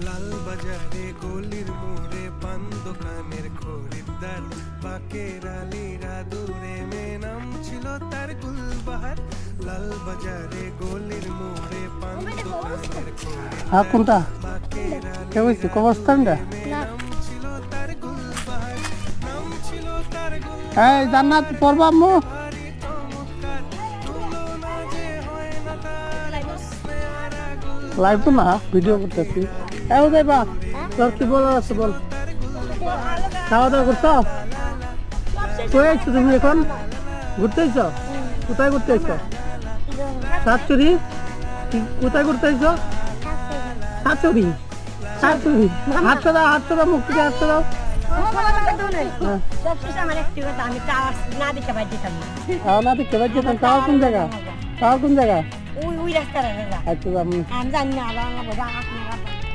লাল বাজারে গলির মোড়ে পান দোকানের খরিদ্দার বাকের আলীরা দূরে মেয়ে নাম ছিল তার গুলবাহার। লাল বাজারে গলির মোড়ে পান দোকানের হ্যাঁ কোনটা বাকের কে বলছি কবরস্থানটা নাম ছিল তার গুলবাহার, নাম ছিল তার এই জান্নাত পড়বা আম্মু গুলবাহারি চমৎকার, তুলনা যে হয় না তার হুসনে আরা গুল লাইভ তো না ভিডিও করতেছি এই যাইবা তোর কি বলার আছে বল খাওয়া দাওয়া করছো কই আছো তুমি এখন ঘুরতে আইছো কোথায় ঘুরতে আইছো সাতচুরি কোথায় ঘুরতে আইছো সাতচুরি সাতচুরি হাতটা দাও মুখ থেকে হাতটা দাও তাও না দেখতে পাচ্ছি তাও কোন জায়গা আচ্ছা আমি